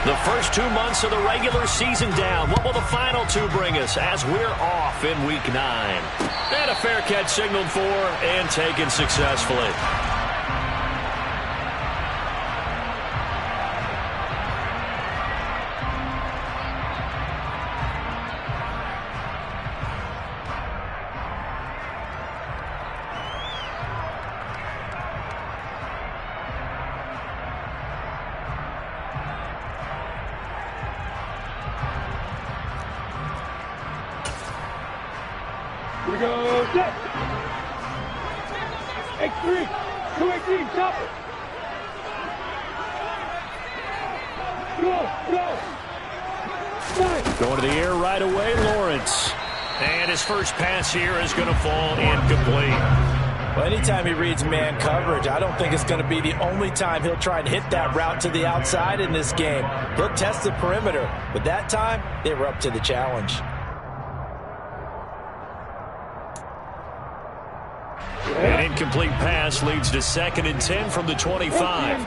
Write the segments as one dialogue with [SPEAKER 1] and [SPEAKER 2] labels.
[SPEAKER 1] The first 2 months of the regular season down. What will the final 2 bring us as we're off in Week 9? And a fair catch signaled for and taken successfully.
[SPEAKER 2] Here we go, set. X3, 218, chop it. Go. Nice.
[SPEAKER 1] Going to the air right away, Lawrence. And his first pass here is going to fall incomplete.
[SPEAKER 3] Well, anytime he reads man coverage, I don't think it's going to be the only time he'll try and hit that route to the outside in this game. He'll test the perimeter, but that time, they were up to the challenge.
[SPEAKER 1] An incomplete pass leads to 2nd and 10 from the 25.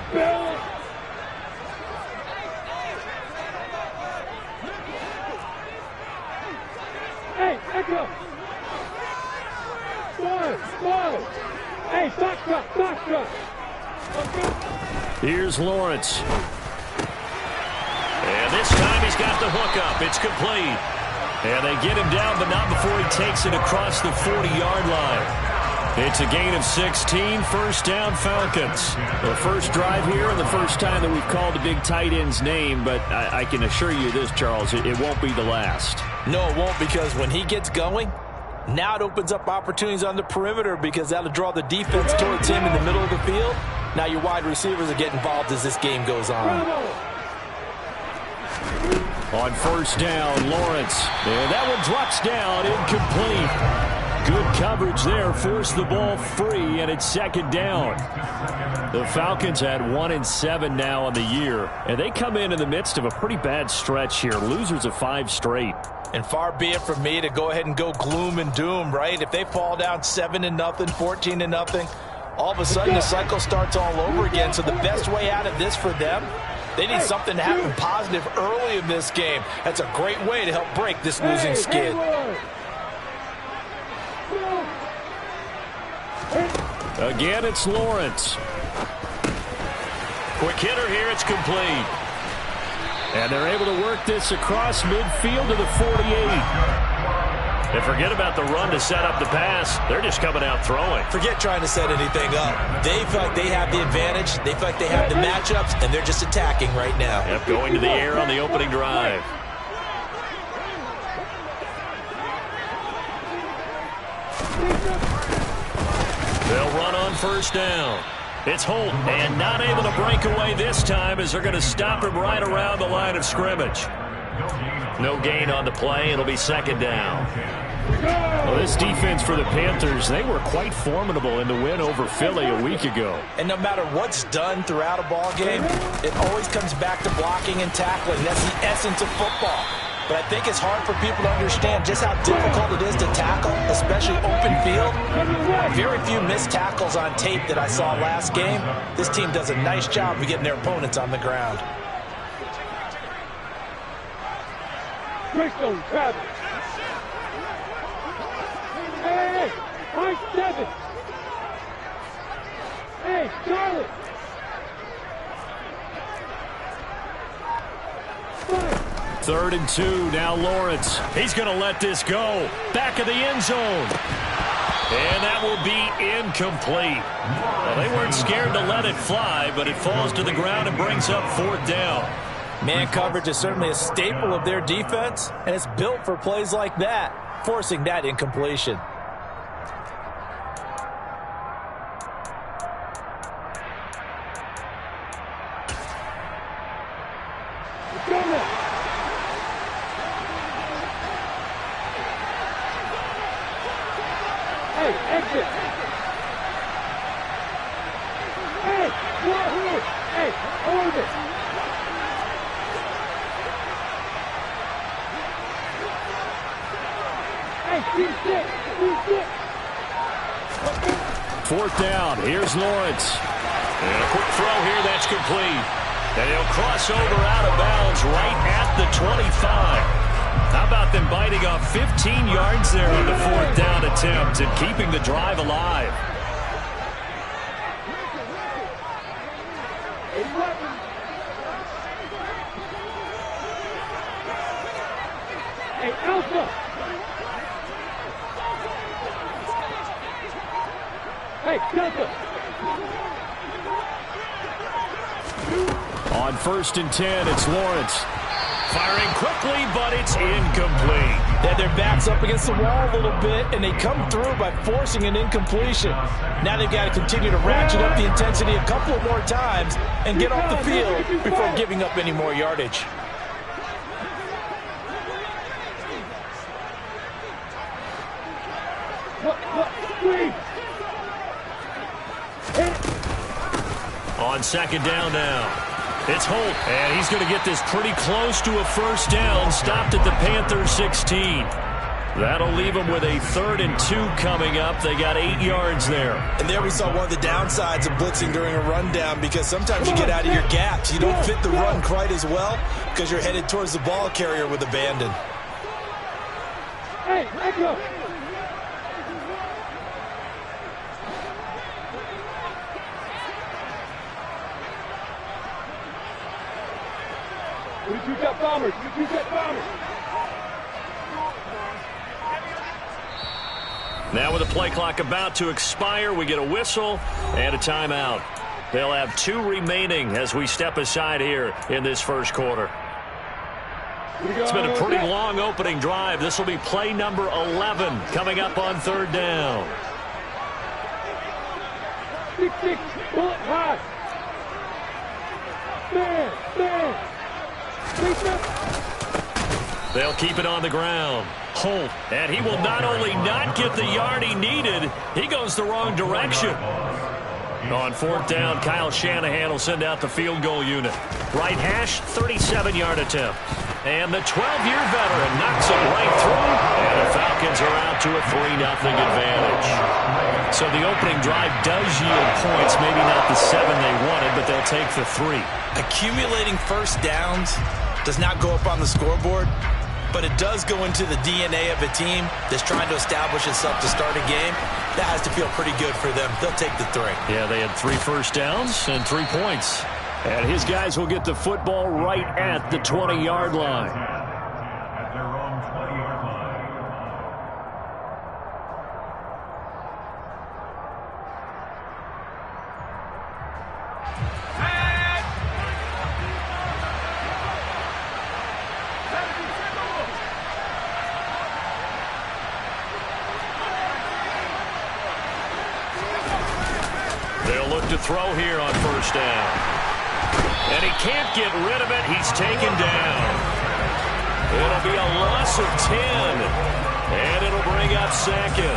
[SPEAKER 2] Hey, echo. Small. Hey, box truck.
[SPEAKER 1] Here's Lawrence. And this time he's got the hook up. It's complete. And they get him down, but not before he takes it across the 40-yard line. It's a gain of 16, first down Falcons. The first drive here and the first time that we've called the big tight end's name, but I can assure you this, Charles, it won't be the last.
[SPEAKER 3] No, it won't, because when he gets going, now it opens up opportunities on the perimeter because that'll draw the defense towards him in the middle of the field. Now your wide receivers are getting involved as this game goes on.
[SPEAKER 1] On first down, Lawrence. And that one drops down, incomplete. Good coverage there, forced the ball free, and it's 2nd down. The Falcons had 1-7 now on the year, and they come in the midst of a pretty bad stretch here. Losers of 5 straight.
[SPEAKER 3] And far be it from me to go ahead and go gloom and doom, right? If they fall down 7-0, 14-0, all of a sudden the cycle starts all over again. So the best way out of this for them, they need something to happen positive early in this game. That's a great way to help break this losing skid.
[SPEAKER 1] Again, it's Lawrence. Quick hitter here, it's complete. And they're able to work this across midfield to the 48. And forget about the run to set up the pass. They're just coming out throwing.
[SPEAKER 3] Forget trying to set anything up. They feel like they have the advantage. They feel like they have the matchups, and they're just attacking right now.
[SPEAKER 1] Yep, going to the air on the opening drive. They'll run on first down. It's Holt, and not able to break away this time as they're going to stop him right around the line of scrimmage. No gain on the play. It'll be 2nd down. Well, this defense for the Panthers, they were quite formidable in the win over Philly a week ago.
[SPEAKER 3] And no matter what's done throughout a ball game, it always comes back to blocking and tackling. That's the essence of football. But I think it's hard for people to understand just how difficult it is to tackle, especially open field. Very few missed tackles on tape that I saw last game. This team does a nice job of getting their opponents on the ground.
[SPEAKER 2] Bristol, Travis. Hey, Mike 7. Hey, Charlie.
[SPEAKER 1] 3rd and 2, now Lawrence. He's going to let this go. Back of the end zone. And that will be incomplete. Well, they weren't scared to let it fly, but it falls to the ground and brings up 4th down.
[SPEAKER 3] Man coverage is certainly a staple of their defense, and it's built for plays like that, forcing that incompletion.
[SPEAKER 2] Hey, exit. Hey, here. Hey, hold it. Hey, keep
[SPEAKER 1] 4th down. Here's Lawrence. And a quick throw here. That's complete. And he'll cross over out of bounds right at the 25. How about them biting off 15 yards there on the 4th down attempt and keeping the drive alive?
[SPEAKER 2] Hey, Alpha! Hey, Delta!
[SPEAKER 1] On 1st and 10, it's Lawrence. Firing quickly, but it's incomplete.
[SPEAKER 3] They had their backs up against the wall a little bit, and they come through by forcing an incompletion. Now they've got to continue to ratchet up the intensity a couple of more times and get off the field before giving up any more yardage.
[SPEAKER 1] On 2nd down now. It's Holt, and he's going to get this pretty close to a 1st down, stopped at the Panthers 16. That'll leave them with a 3rd and 2 coming up. They got 8 yards there.
[SPEAKER 3] And there we saw one of the downsides of blitzing during a rundown, because sometimes you get out of your gaps. You don't fit the run quite as well because you're headed towards the ball carrier with abandon.
[SPEAKER 2] Hey, let's go! You got bombers. You got bombers.
[SPEAKER 1] Now with the play clock about to expire, we get a whistle and a timeout. They'll have 2 remaining as we step aside here in this 1st quarter. It's been a pretty long opening drive. This will be play number 11 coming up on 3rd down.
[SPEAKER 2] 6-6, bullet high. Man.
[SPEAKER 1] They'll keep it on the ground. Holt, and he will not only not get the yard he needed, he goes the wrong direction. On 4th down, Kyle Shanahan will send out the field goal unit. Right hash, 37-yard attempt. And the 12-year veteran knocks it right through, and the Falcons are out to a 3-0 advantage. So the opening drive does yield points, maybe not the 7 they wanted, but they'll take the 3.
[SPEAKER 3] Accumulating 1st downs does not go up on the scoreboard, but it does go into the DNA of a team that's trying to establish itself to start a game. That has to feel pretty good for them. They'll take the 3.
[SPEAKER 1] Yeah, they had 3 first downs and 3 points. And his guys will get the football right at the 20-yard line.
[SPEAKER 4] At their own 20-yard line.
[SPEAKER 1] They'll look to throw here on 1st down. And he can't get rid of it. He's taken down. It'll be a loss of 10. And it'll bring up 2nd.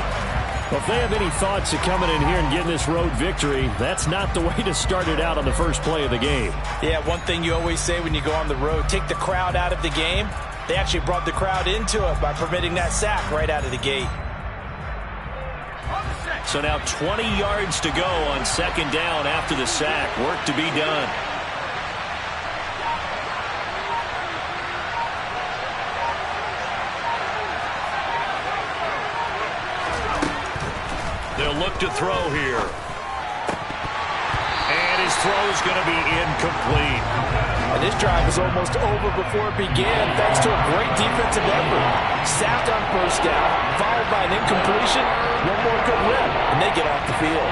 [SPEAKER 1] Well, if they have any thoughts of coming in here and getting this road victory, that's not the way to start it out on the first play of the game.
[SPEAKER 3] Yeah, one thing you always say when you go on the road, take the crowd out of the game. They actually brought the crowd into it by permitting that sack right out of the gate.
[SPEAKER 1] So now 20 yards to go on 2nd down after the sack. Work to be done. They'll look to throw here. And his throw is going to be incomplete.
[SPEAKER 3] And this drive is almost over before it began thanks to a great defensive effort. Sacked on 1st down, followed by an incompletion, one more good rep, and they get off the field.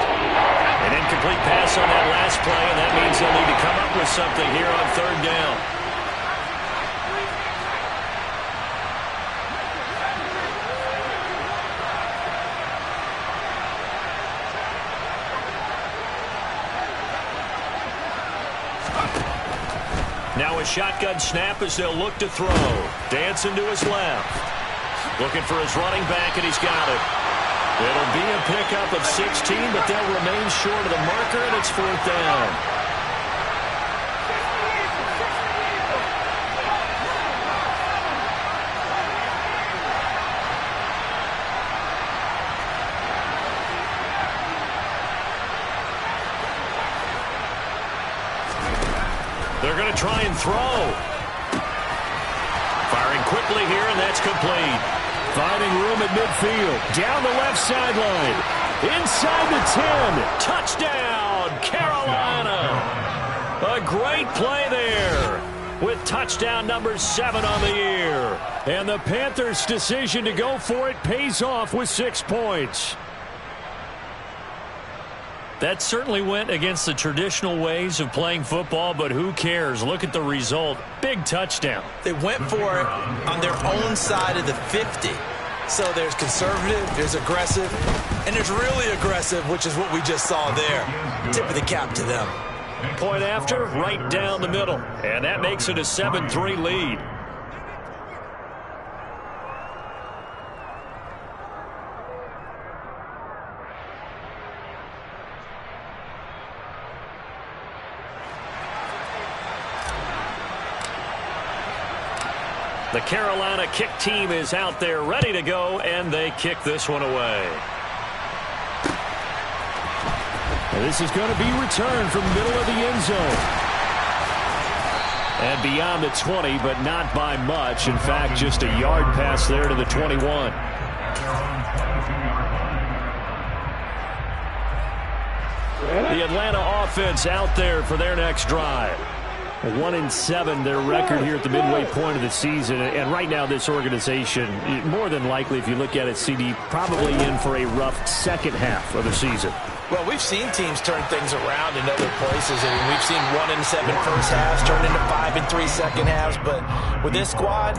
[SPEAKER 1] An incomplete pass on that last play, and that means they'll need to come up with something here on 3rd down. Now a shotgun snap as they'll look to throw. Dancing to his left. Looking for his running back, and he's got it. It'll be a pickup of 16, but they'll remain short of the marker, and it's 4th down. They're going to try and throw. Firing quickly here, and that's complete. Finding room at midfield. Down the left sideline. Inside the 10. Touchdown, Carolina. A great play there with touchdown number 7 on the year. And the Panthers' decision to go for it pays off with 6 points. That certainly went against the traditional ways of playing football, but who cares? Look at the result. Big touchdown.
[SPEAKER 3] They went for it on their own side of the 50. So there's conservative, there's aggressive, and there's really aggressive, which is what we just saw there. Tip of the cap to them.
[SPEAKER 1] Point after, right down the middle. And that makes it a 7-3 lead. The Carolina kick team is out there ready to go, and they kick this one away.
[SPEAKER 5] And this is going to be returned from the middle of the end zone.
[SPEAKER 1] And beyond the 20, but not by much. In fact, just a yard pass there to the 21. The Atlanta offense out there for their next drive.
[SPEAKER 5] 1-7 their record here at the midway point of the season, and right now this organization, more than likely if you look at it, CD, probably in for a rough second half of the season.
[SPEAKER 3] Well, we've seen teams turn things around in other places. I mean, we've seen 1-7 first halves turn into 5-3 second halves, but with this squad,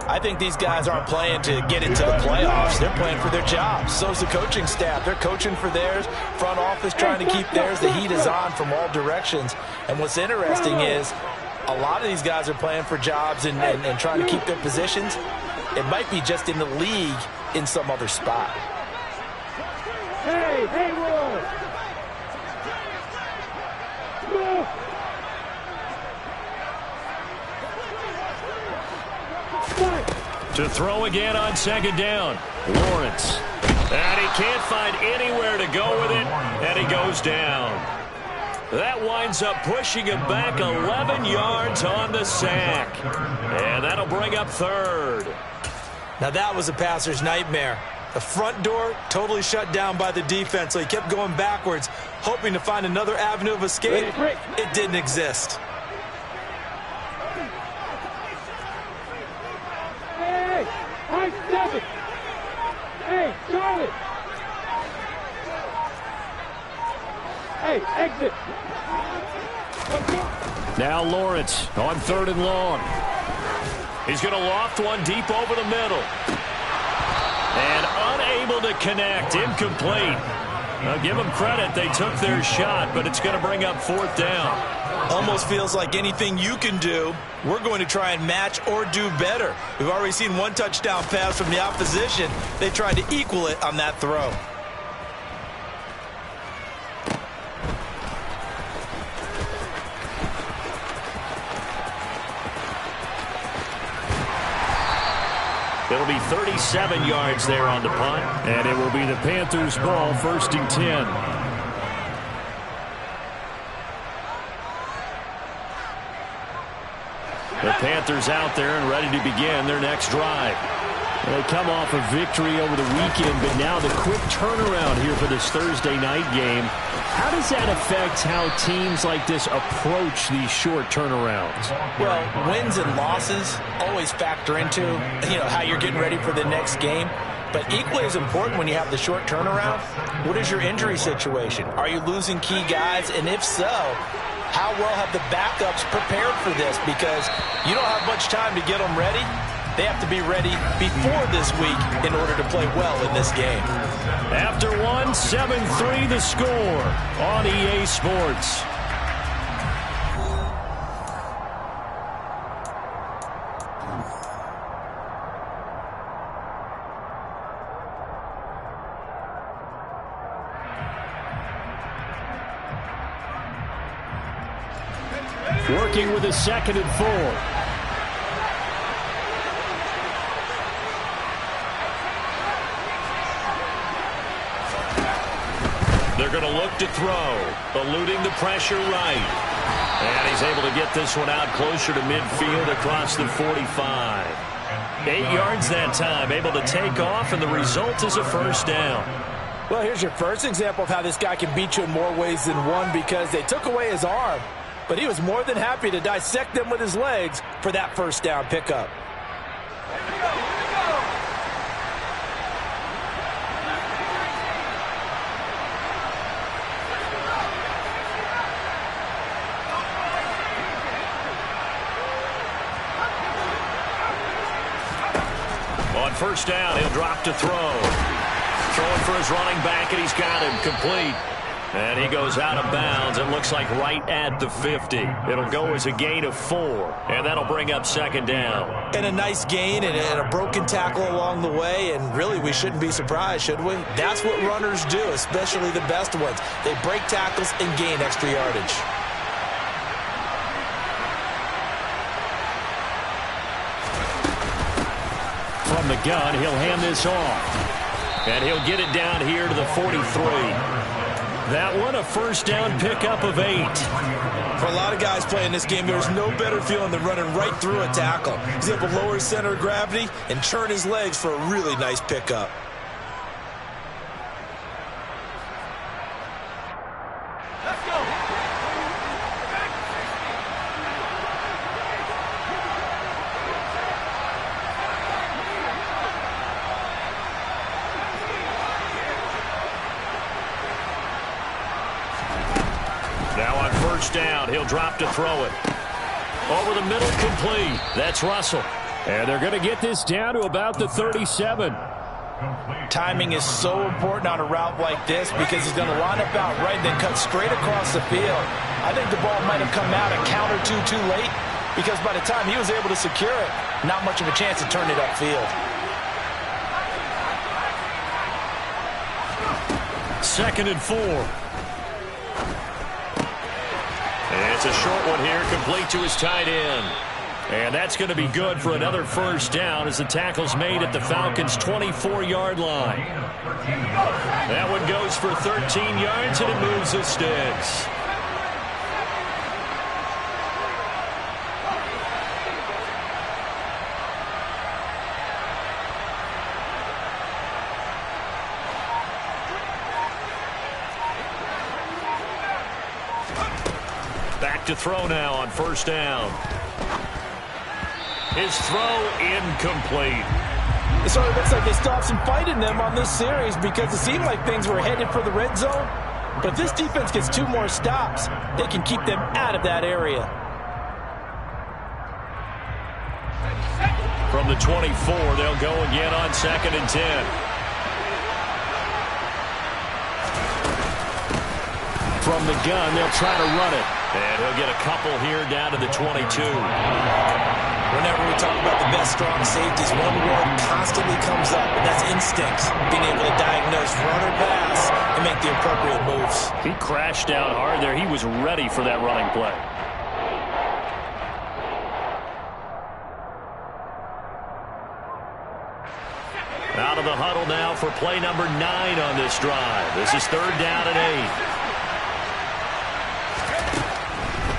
[SPEAKER 3] I think these guys aren't playing to get into the playoffs. They're playing for their jobs. So's the coaching staff. They're coaching for theirs. Front office trying to keep theirs. The heat is on from all directions. And what's interesting is a lot of these guys are playing for jobs and trying to keep their positions. It might be just in the league in some other spot.
[SPEAKER 2] Hey, Roy! No!
[SPEAKER 1] To throw again on second down. Lawrence. And he can't find anywhere to go with it, and he goes down. That winds up pushing him back 11 yards on the sack. And that'll bring up third.
[SPEAKER 3] Now that was a passer's nightmare. The front door totally shut down by the defense, so he kept going backwards, hoping to find another avenue of escape. It didn't exist.
[SPEAKER 2] Hey, high 7! Hey, Charlie! Hey, exit!
[SPEAKER 1] Now Lawrence on 3rd and long. He's going to loft one deep over the middle. And unable to connect. Incomplete. Now give them credit. They took their shot, but it's going to bring up 4th down.
[SPEAKER 3] Almost feels like anything you can do, we're going to try and match or do better. We've already seen one touchdown pass from the opposition. They tried to equal it on that throw.
[SPEAKER 1] It'll be 37 yards there on the punt.
[SPEAKER 5] And it will be the Panthers' ball, 1st and 10.
[SPEAKER 1] The Panthers out there and ready to begin their next drive.
[SPEAKER 5] They come off a victory over the weekend, but now the quick turnaround here for this Thursday night game. How does that affect how teams like this approach these short turnarounds?
[SPEAKER 3] Well, wins and losses always factor into, how you're getting ready for the next game. But equally as important when you have the short turnaround, what is your injury situation? Are you losing key guys? And if so, how well have the backups prepared for this? Because you don't have much time to get them ready. They have to be ready before this week in order to play well in this game.
[SPEAKER 1] After one, 7-3 the score on EA Sports.
[SPEAKER 5] Working with a 2nd and 4.
[SPEAKER 1] They're going to look to throw, eluding the pressure right. And he's He's able to get this one out closer to midfield across the 45. 8 yards that time, able to take off, and the result is a first down.
[SPEAKER 3] Well, here's your first example of how this guy can beat you in more ways than one, because they took away his arm, but he was more than happy to dissect them with his legs for that first down pickup.
[SPEAKER 1] On first down, he'll drop to throw. Throwing for his running back, and he's got him complete. And he goes out of bounds. It looks like right at the 50. It'll go as a gain of 4, and that'll bring up second down.
[SPEAKER 3] And a nice gain and a broken tackle along the way, and really we shouldn't be surprised, should we? That's what runners do, especially the best ones. They break tackles and gain extra yardage.
[SPEAKER 5] From the gun, he'll hand this off.
[SPEAKER 1] And he'll get it down here to the 43. That one, a first down pickup of 8.
[SPEAKER 3] For a lot of guys playing this game, there's no better feeling than running right through a tackle. He's able to lower his center of gravity and turn his legs for a really nice pickup.
[SPEAKER 2] Let's go.
[SPEAKER 1] Now on first down, he'll drop to throw it. Over the middle, complete. That's Russell.
[SPEAKER 5] And they're going to get this down to about the 37.
[SPEAKER 3] Timing is so important on a route like this because he's going to line up out right and then cut straight across the field. I think the ball might have come out a count or two too late because by the time he was able to secure it, not much of a chance to turn it upfield.
[SPEAKER 1] Second and 4. And it's a short one here, complete to his tight end. And that's going to be good for another first down as the tackle's made at the Falcons' 24-yard line. That one goes for 13 yards, and it moves the sticks. Back to throw now on first down. His throw incomplete.
[SPEAKER 3] So it looks like they still have some fight in them on this series because it seemed like things were headed for the red zone. But if this defense gets 2 more stops, they can keep them out of that area.
[SPEAKER 1] From the 24, they'll go again on second and 10.
[SPEAKER 5] From the gun, they'll try to run it.
[SPEAKER 1] And he'll get a couple here down to the 22.
[SPEAKER 3] Whenever we talk about the best strong safeties, one word constantly comes up, and that's instincts. Being able to diagnose run or pass and make the appropriate moves.
[SPEAKER 1] He crashed down hard there. He was ready for that running play. Out of the huddle now for play number 9 on this drive. This is third down and 8.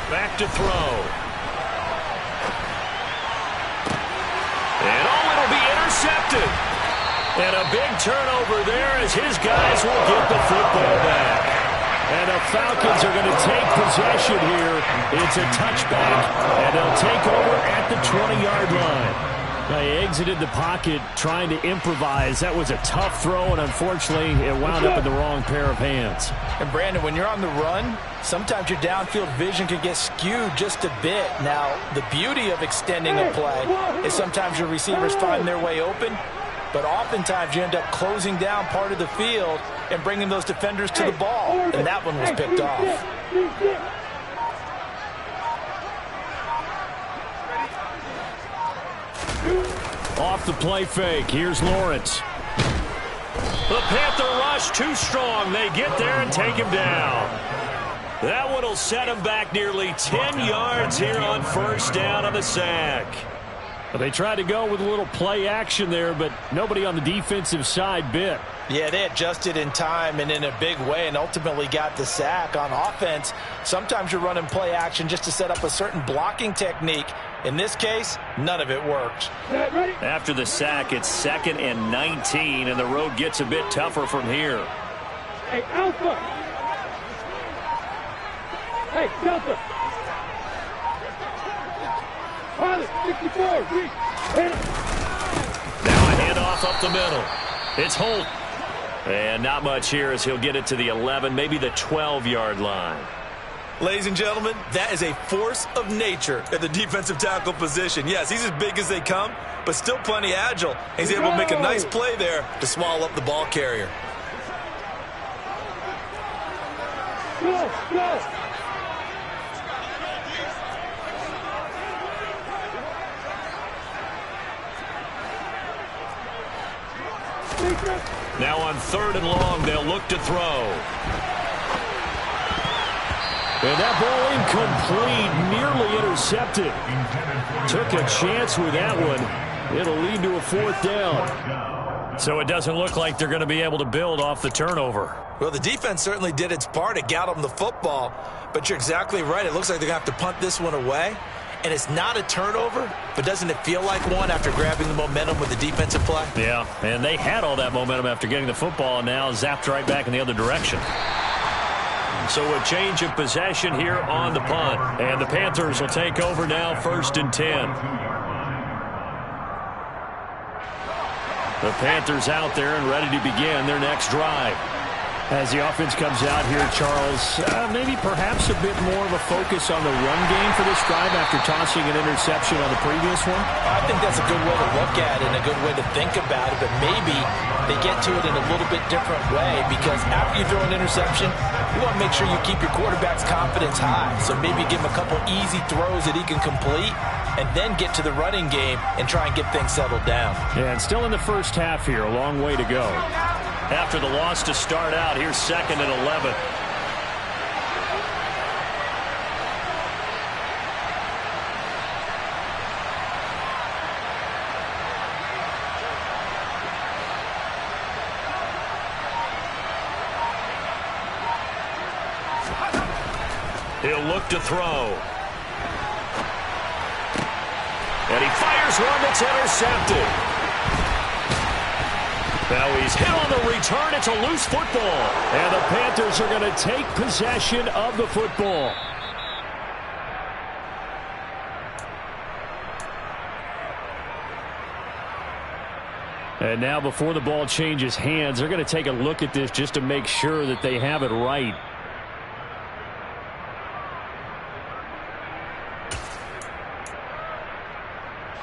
[SPEAKER 1] Back to throw. And it'll be intercepted. And a big turnover there as his guys will get the football back. And the Falcons are going to take possession here. It's a touchback, and they'll take over at the 20-yard line.
[SPEAKER 5] They exited the pocket trying to improvise. That was a tough throw, and unfortunately, it wound up in the wrong pair of hands.
[SPEAKER 3] And, Brandon, when you're on the run, sometimes your downfield vision can get skewed just a bit. Now, the beauty of extending a play is sometimes your receivers find their way open, but oftentimes you end up closing down part of the field and bringing those defenders to the ball, and that one was picked off.
[SPEAKER 5] Off the play fake, here's Lawrence.
[SPEAKER 1] The Panther rush too strong. They get there and take him down. That one will set him back nearly 10 yards here on first down on the sack.
[SPEAKER 5] They tried to go with a little play action there, but nobody on the defensive side bit.
[SPEAKER 3] Yeah, they adjusted in time and in a big way and ultimately got the sack. On offense, sometimes you're running play action just to set up a certain blocking technique. In this case, none of it worked.
[SPEAKER 1] After the sack, it's 2nd and 19, and the road gets a bit tougher from here.
[SPEAKER 2] Hey, Alpha! Hey, Delta! Pilot, 64, reach! Hit it!
[SPEAKER 1] Now a handoff up the middle. It's Holt. And not much here as he'll get it to the 11, maybe the 12-yard line.
[SPEAKER 3] Ladies and gentlemen, that is a force of nature at the defensive tackle position. Yes, he's as big as they come, but still plenty agile. He's able to make a nice play there to swallow up the ball carrier.
[SPEAKER 2] Go, go!
[SPEAKER 1] Now on 3rd and long, they'll look to throw.
[SPEAKER 5] And that ball incomplete, nearly intercepted. Took a chance with that one. It'll lead to a 4th down.
[SPEAKER 1] So it doesn't look like they're going to be able to build off the turnover.
[SPEAKER 3] Well, the defense certainly did its part to get them the football, but you're exactly right. It looks like they're going to have to punt this one away. And it's not a turnover, but doesn't it feel like one after grabbing the momentum with the defensive play?
[SPEAKER 1] Yeah, and they had all that momentum after getting the football, and now zapped right back in the other direction. So a change of possession here on the punt. And the Panthers will take over now, 1st and 10. The Panthers out there and ready to begin their next drive.
[SPEAKER 5] As the offense comes out here, Charles, maybe perhaps a bit more of a focus on the run game for this drive after tossing an interception on the previous one?
[SPEAKER 3] I think that's a good way to look at it and a good way to think about it, but maybe they get to it in a little bit different way because after you throw an interception, you want to make sure you keep your quarterback's confidence high. So maybe give him a couple easy throws that he can complete and then get to the running game and try and get things settled down.
[SPEAKER 5] Yeah, and still in the first half here, a long way to go.
[SPEAKER 1] After the loss to start out, here's 2nd and 11. He'll look to throw. And he fires one that's intercepted. Now he's hit on the return. It's a loose football.
[SPEAKER 5] And the Panthers are going to take possession of the football. And now before the ball changes hands, they're going to take a look at this just to make sure that they have it right.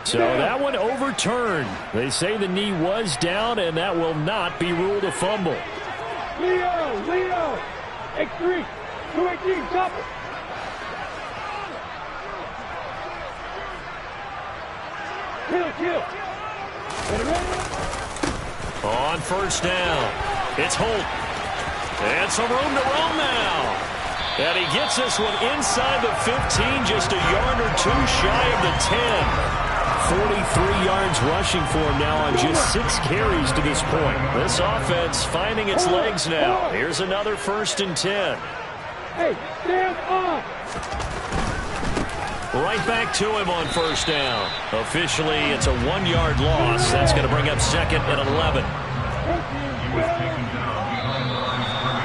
[SPEAKER 5] So that one overturned. They say the knee was down, and that will not be ruled a fumble.
[SPEAKER 2] Leo! X3, 218, chopper! Kill!
[SPEAKER 1] On 1st down, it's Holt. And some room to roam now. And he gets this one inside the 15, just a yard or two shy of the 10.
[SPEAKER 5] 43 yards rushing for him now on just 6 carries to this point.
[SPEAKER 1] This offense finding its legs now. Here's another 1st and 10.
[SPEAKER 2] Hey, stand up!
[SPEAKER 1] Right back to him on 1st down. Officially, it's a 1-yard loss. That's going to bring up 2nd and 11.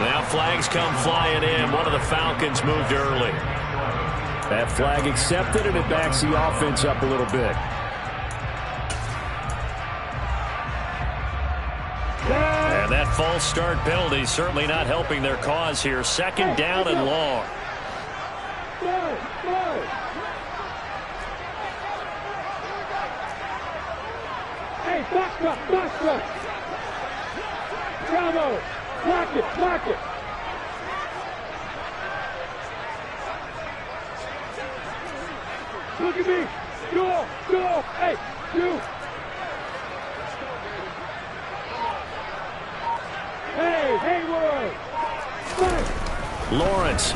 [SPEAKER 1] Now flags come flying in. One of the Falcons moved early.
[SPEAKER 5] That flag accepted, and it backs the offense up a little bit.
[SPEAKER 1] And that false start penalty certainly not helping their cause here. 2nd down and long.
[SPEAKER 2] Hey, box truck! Bravo! Block it! Look at me! Go! Hey, you! Hey, Hayward!
[SPEAKER 1] Lawrence.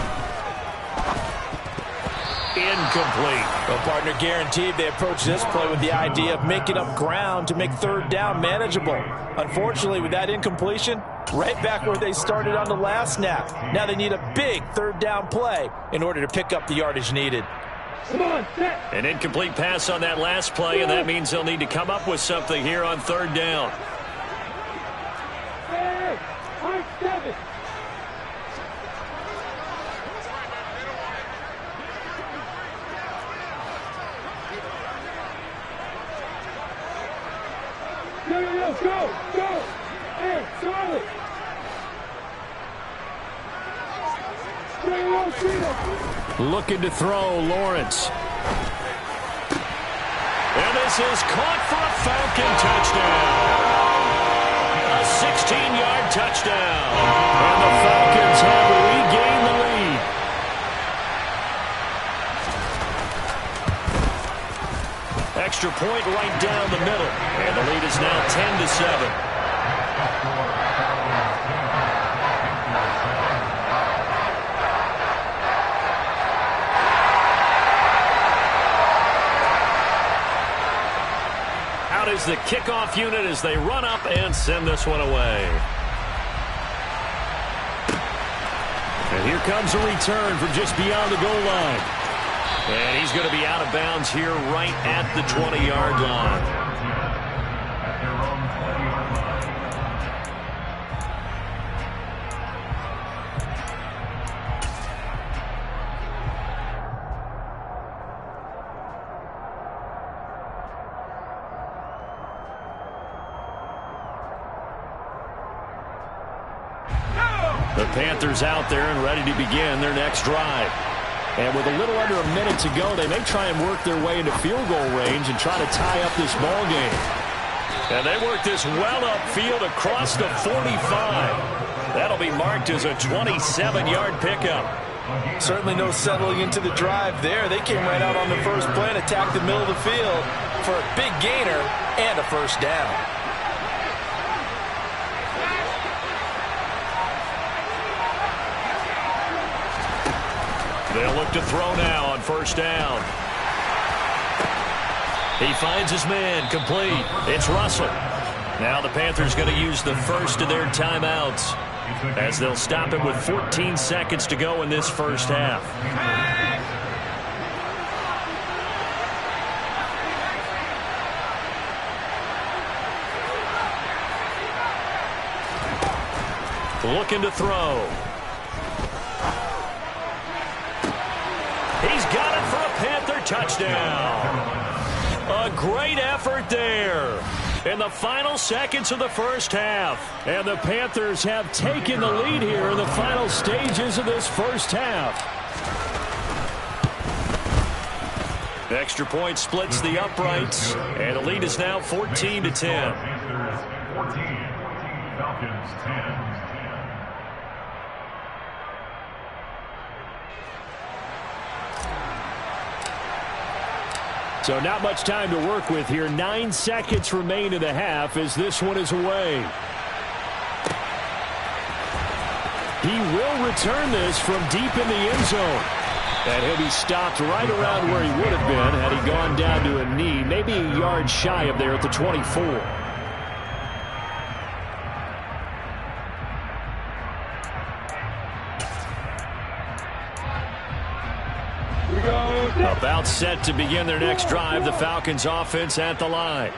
[SPEAKER 1] incomplete.
[SPEAKER 3] Well, partner, guaranteed they approach this play with the idea of making up ground to make third down manageable. Unfortunately, with that incompletion, right back where they started on the last snap. Now they need a big third down play in order to pick up the yardage needed.
[SPEAKER 2] Come on, set.
[SPEAKER 1] An incomplete pass on that last play, and that means they'll need to come up with something here on third down.
[SPEAKER 2] Hey, V17. Yo, go. Hey, solid.
[SPEAKER 5] Looking to throw, Lawrence.
[SPEAKER 1] And this is caught for a Falcon touchdown. A 16-yard touchdown.
[SPEAKER 5] And the Falcons have regained the lead.
[SPEAKER 1] Extra point right down the middle. And the lead is now 10-7. Is the kickoff unit as they run up and send this one away.
[SPEAKER 5] And here comes a return from just beyond the goal line.
[SPEAKER 1] And he's going to be out of bounds here right at the 20-yard line.
[SPEAKER 4] At their own 20-yard line.
[SPEAKER 5] The Panthers out there and ready to begin their next drive. And with a little under a minute to go, they may try and work their way into field goal range and try to tie up this ball game.
[SPEAKER 1] And they work this well upfield across the 45. That'll be marked as a 27-yard pickup.
[SPEAKER 3] Certainly no settling into the drive there. They came right out on the first play and attacked the middle of the field for a big gainer and a first down.
[SPEAKER 1] They'll look to throw now on first down. He finds his man, complete. It's Russell. Now the Panthers going to use the first of their timeouts as they'll stop it with 14 seconds to go in this first half. Looking to throw. He's got it for a Panther touchdown. A great effort there in the final seconds of the first half.
[SPEAKER 5] And the Panthers have taken the lead here in the final stages of this first half.
[SPEAKER 1] Extra point splits the uprights, and the lead is now 14-10.
[SPEAKER 4] Panthers 14, Falcons 10.
[SPEAKER 5] So not much time to work with here. 9 seconds remain in the half as this one is away. He will return this from deep in the end zone. And he'll be stopped right around where he would have been had he gone down to a knee, maybe a yard shy of there at the 24. About set to begin their next drive, the Falcons offense at the line.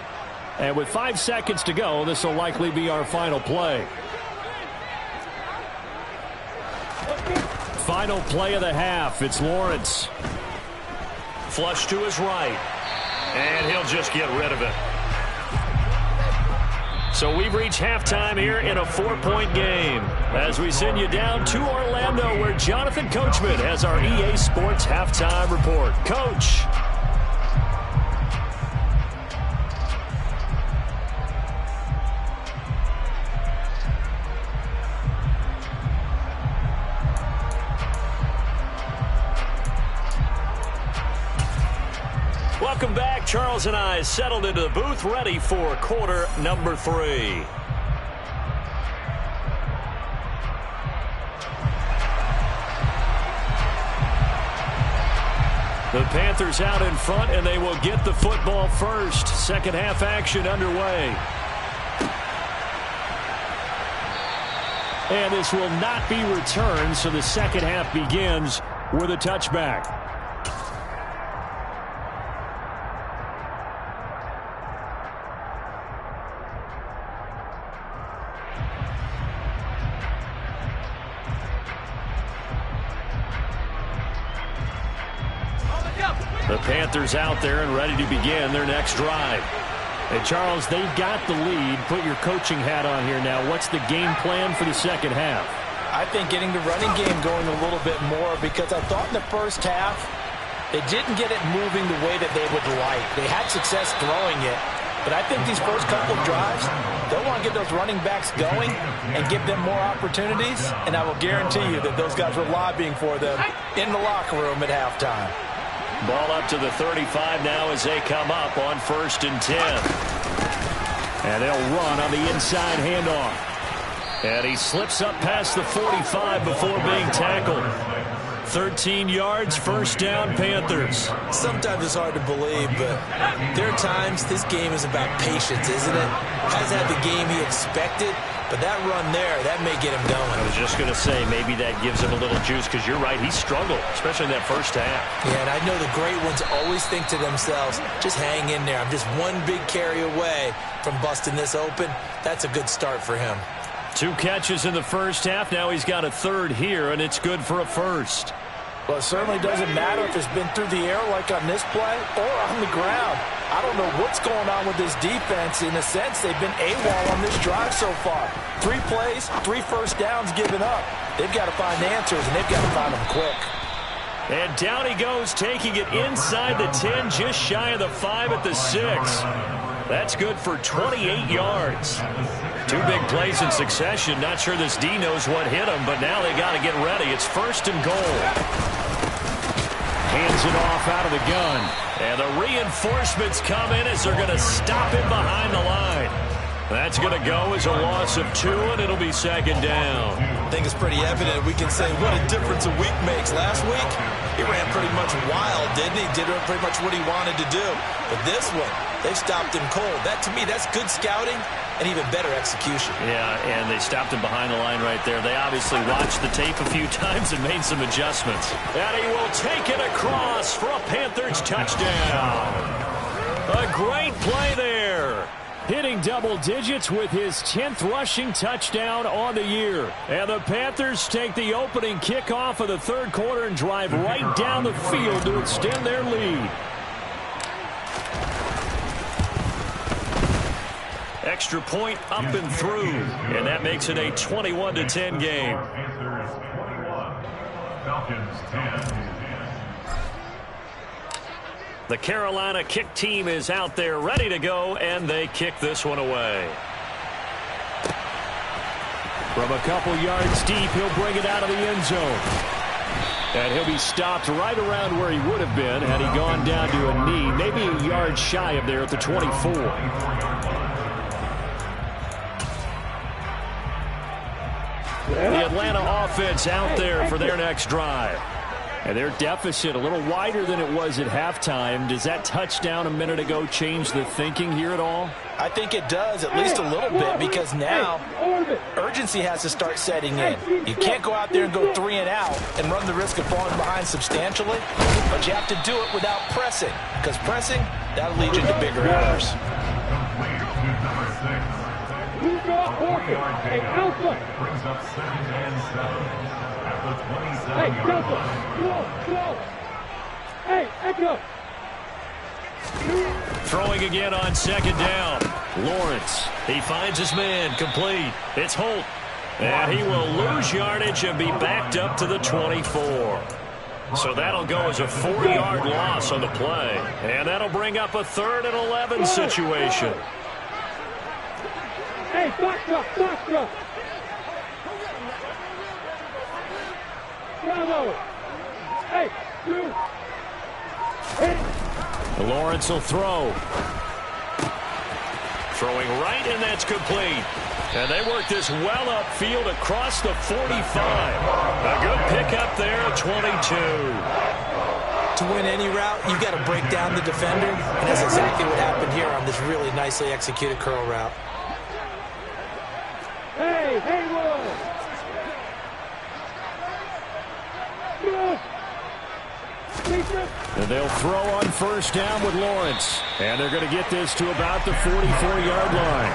[SPEAKER 5] And with 5 seconds to go, this will likely be our final play. Final play of the half. It's Lawrence.
[SPEAKER 1] Flush to his right. And he'll just get rid of it. So we've reached halftime here in a 4-point game as we send you down to Orlando where Jonathan Coachman has our EA Sports halftime report. Coach. Welcome back. Charles and I settled into the booth ready for quarter number 3. The Panthers out in front, and they will get the football first. Second half action underway. And this will not be returned, so the second half begins with a touchback. The Panthers out there and ready to begin their next drive. Hey, Charles, they've got the lead. Put your coaching hat on here now. What's the game plan for the second half?
[SPEAKER 3] I think getting the running game going a little bit more, because I thought in the first half they didn't get it moving the way that they would like. They had success throwing it, but I think these first couple of drives, they'll want to get those running backs going and give them more opportunities, and I will guarantee you that those guys were lobbying for them in the locker room at halftime.
[SPEAKER 1] Ball up to the 35 now as they come up on 1st and 10. And they'll run on the inside handoff. And he slips up past the 45 before being tackled. 13 yards, first down, Panthers.
[SPEAKER 3] Sometimes it's hard to believe, but there are times this game is about patience, isn't it? Hasn't had the game he expected, but that run there, that may get him going.
[SPEAKER 1] I was just going to say, maybe that gives him a little juice, because you're right, he struggled, especially in that first half.
[SPEAKER 3] Yeah, and I know the great ones always think to themselves, just hang in there. I'm just one big carry away from busting this open. That's a good start for him.
[SPEAKER 1] 2 catches in the first half. Now he's got a third here, and it's good for a first.
[SPEAKER 3] Well, it certainly doesn't matter if it's been through the air like on this play or on the ground. I don't know what's going on with this defense. In a sense, they've been AWOL on this drive so far. 3 plays, 3 first downs given up. They've got to find answers, and they've got to find them quick.
[SPEAKER 1] And down he goes, taking it inside the 10, just shy of the 5 at the 6. That's good for 28 yards. 2 big plays in succession. Not sure this D knows what hit him, but now they got to get ready. It's 1st and goal. Hands it off out of the gun. And the reinforcements come in as they're going to stop him behind the line. That's going to go as a loss of 2, and it'll be 2nd down.
[SPEAKER 3] I think it's pretty evident. We can say what a difference a week makes. Last week, he ran pretty much wild, didn't he? Did pretty much what he wanted to do. But this one, they stopped him cold. That, to me, that's good scouting and even better execution.
[SPEAKER 1] Yeah, and they stopped him behind the line right there. They obviously watched the tape a few times and made some adjustments. And he will take it across for a Panthers touchdown. A great play there. Hitting double digits with his 10th rushing touchdown on the year. And the Panthers take the opening kickoff of the 3rd quarter and drive right down the field to extend their lead. Extra point up and through. And that makes it a 21-10 game.
[SPEAKER 4] Panthers 21, Falcons 10.
[SPEAKER 1] The Carolina kick team is out there ready to go, and they kick this one away. From a couple yards deep, he'll bring it out of the end zone. And he'll be stopped right around where he would have been had he gone down to a knee, maybe a yard shy of there at the 24. The Atlanta offense out there for their next drive. And their deficit a little wider than it was at halftime. Does that touchdown a minute ago change the thinking here at all?
[SPEAKER 3] I think it does, at least a little bit, because now urgency has to start setting in. You can't go out there and go 3 and out and run the risk of falling behind substantially, but you have to do it without pressing, because pressing, that'll lead you to bigger errors.
[SPEAKER 4] Brings up 2nd and 7.
[SPEAKER 2] Hey, Delta! Hey, Echo!
[SPEAKER 1] Throwing again on 2nd down. Lawrence, he finds his man, complete. It's Holt. And he will lose yardage and be backed up to the 24. So that'll go as a 4-yard loss on the play. And that'll bring up a 3rd and 11 situation.
[SPEAKER 2] Hey, box up! Bravo! Hey, 2! Hey!
[SPEAKER 1] Lawrence will throw. Throwing right, and that's complete. And they work this well upfield across the 45. A good pickup there, 22.
[SPEAKER 3] to win any route, you've got to break down the defender, and that's exactly what happened here on this really nicely executed curl route.
[SPEAKER 2] Hey, Haywood!
[SPEAKER 5] And they'll throw on first down with Lawrence. And they're going to get this to about the 44-yard line.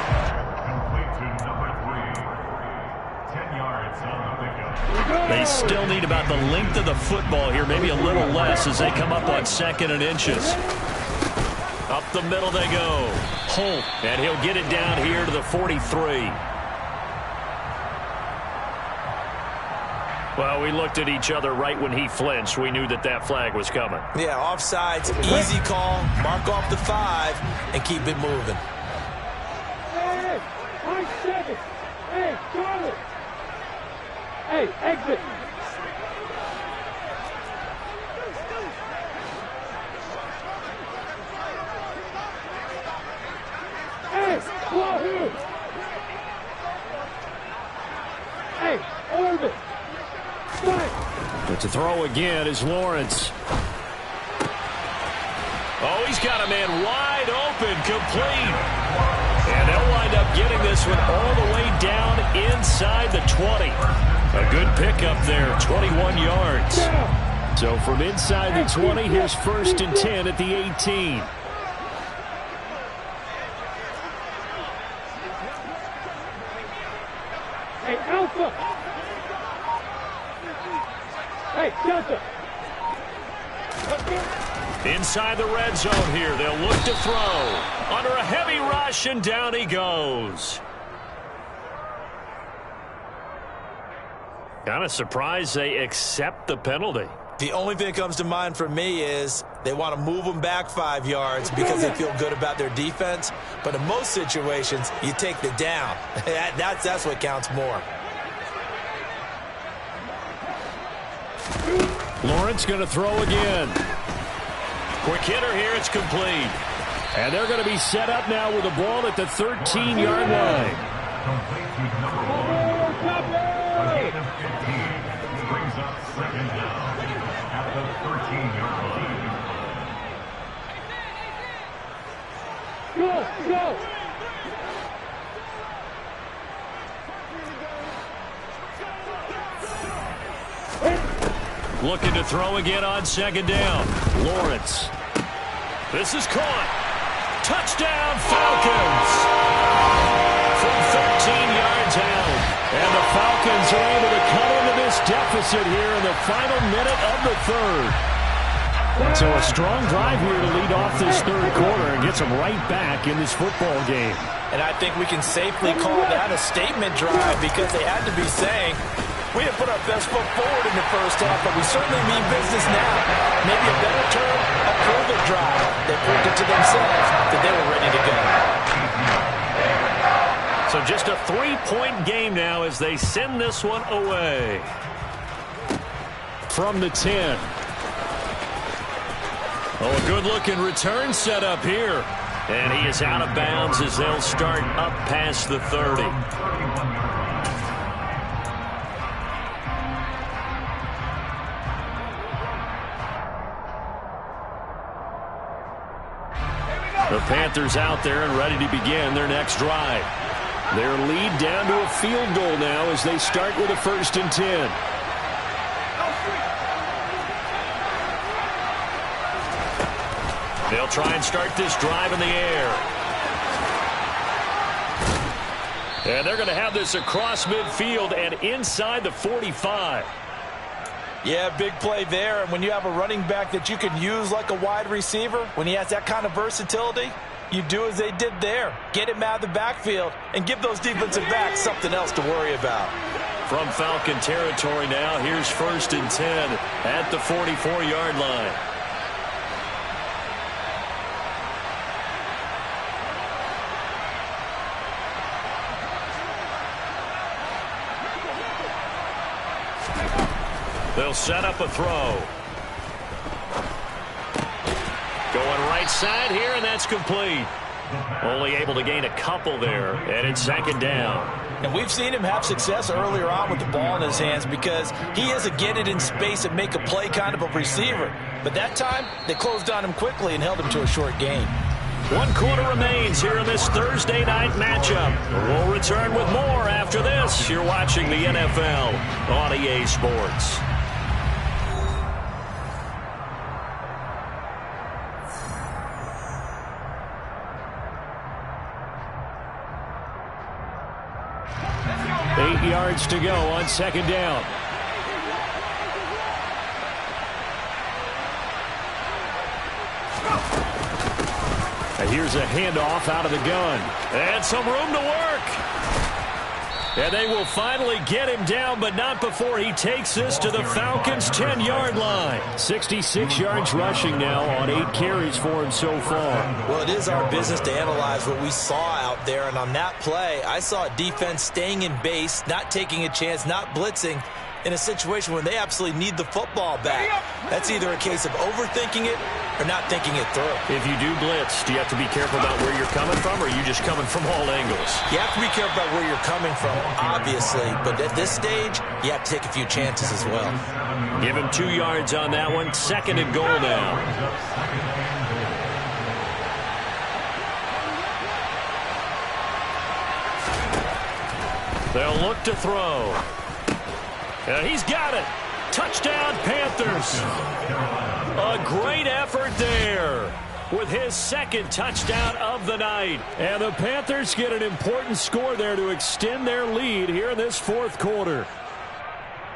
[SPEAKER 4] Complete to number 3. 10 yards on the pickup.
[SPEAKER 1] They still need about the length of the football here, maybe a little less as they come up on 2nd and inches. Up the middle they go. Holt, and he'll get it down here to the 43. Well, we looked at each other right when he flinched. We knew that that flag was coming.
[SPEAKER 3] Yeah, offsides, easy call. Mark off the 5 and keep it moving.
[SPEAKER 2] Hey, 5 seconds. Hey, Charlie. Hey, exit. Hey, Wahoo. Hey, orbit.
[SPEAKER 5] But to throw again is Lawrence.
[SPEAKER 1] Oh, he's got a man wide open, complete. And they'll wind up getting this one all the way down inside the 20. A good pickup there, 21 yards.
[SPEAKER 5] So from inside the 20, here's 1st and 10 at the 18.
[SPEAKER 2] Hey, Alpha. Hey, Delta.
[SPEAKER 1] Inside the red zone here, they'll look to throw. Under a heavy rush, and down he goes. Kind of surprised they accept the penalty.
[SPEAKER 3] The only thing that comes to mind for me is they want to move them back 5 yards because they feel good about their defense. But in most situations, you take the down. That's what counts more.
[SPEAKER 5] Lawrence going to throw again.
[SPEAKER 1] Quick hitter here, it's complete.
[SPEAKER 5] And they're going to be set up now with the ball at the 13-yard line.
[SPEAKER 4] Complete to number 1. A gain of 15. Brings up 2nd down at the 13-yard line.
[SPEAKER 2] Go, go.
[SPEAKER 1] Looking to throw again on 2nd down. Lawrence. This is caught. Touchdown, Falcons. From 13 yards out. And the Falcons are able to cut into this deficit here in the final minute of the 3rd.
[SPEAKER 5] So a strong drive here to lead off this 3rd quarter and gets them right back in this football game.
[SPEAKER 3] And I think we can safely call that a statement drive because they had to be saying, we didn't put our best foot forward in the first half, but we certainly mean business now. Maybe a better term, a prove-it drive. They proved it to themselves that they were ready to go.
[SPEAKER 1] So just a 3-point game now as they send this one away.
[SPEAKER 5] From the 10.
[SPEAKER 1] Oh, a good-looking return set up here. And he is out of bounds as they'll start up past the 30. The Panthers out there and ready to begin their next drive. Their lead down to a field goal now as they start with a 1st and 10. They'll try and start this drive in the air. And they're going to have this across midfield and inside the 45.
[SPEAKER 3] Yeah, big play there. And when you have a running back that you can use like a wide receiver, when he has that kind of versatility, you do as they did there. Get him out of the backfield and give those defensive backs something else to worry about.
[SPEAKER 1] From Falcon territory now, here's 1st and 10 at the 44-yard line. They'll set up a throw. Going right side here, and that's complete. Only able to gain a couple there, and it's 2nd down.
[SPEAKER 3] And we've seen him have success earlier on with the ball in his hands because he is a get it in space and make a play kind of a receiver. But that time, they closed on him quickly and held him to a short gain.
[SPEAKER 1] 1 quarter remains here in this Thursday night matchup. We'll return with more after this. You're watching the NFL on EA Sports.
[SPEAKER 5] Eight yards to go on second down. And here's a handoff out of the gun.
[SPEAKER 1] And some room to work. And they will finally get him down, but not before he takes this to the Falcons' 10-yard line.
[SPEAKER 5] 66 yards rushing now on 8 carries for him so far.
[SPEAKER 3] Well, it is our business to analyze what we saw out there, and on that play, I saw a defense staying in base, not taking a chance, not blitzing, in a situation where they absolutely need the football back. That's either a case of overthinking it or not thinking it through.
[SPEAKER 1] If you do blitz, do you have to be careful about where you're coming from, or are you just coming from all angles?
[SPEAKER 3] You have to be careful about where you're coming from, obviously, but at this stage, you have to take a few chances as well.
[SPEAKER 1] Give him 2 yards on that one. 2nd and goal now. They'll look to throw. He's got it. Touchdown, Panthers. A great effort there with his 2nd touchdown of the night.
[SPEAKER 5] And the Panthers get an important score there to extend their lead here in this 4th quarter.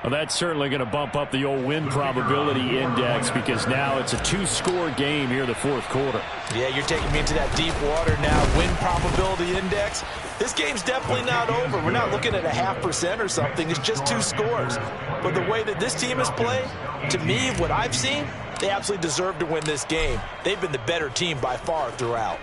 [SPEAKER 5] Well, that's certainly going to bump up the old win probability index because now it's a 2-score game here in the 4th quarter.
[SPEAKER 3] Yeah, you're taking me into that deep water now. Win probability index. This game's definitely not over. We're not looking at a 0.5% or something. It's just 2 scores. But the way that this team has played, to me, what I've seen, they absolutely deserve to win this game. They've been the better team by far throughout.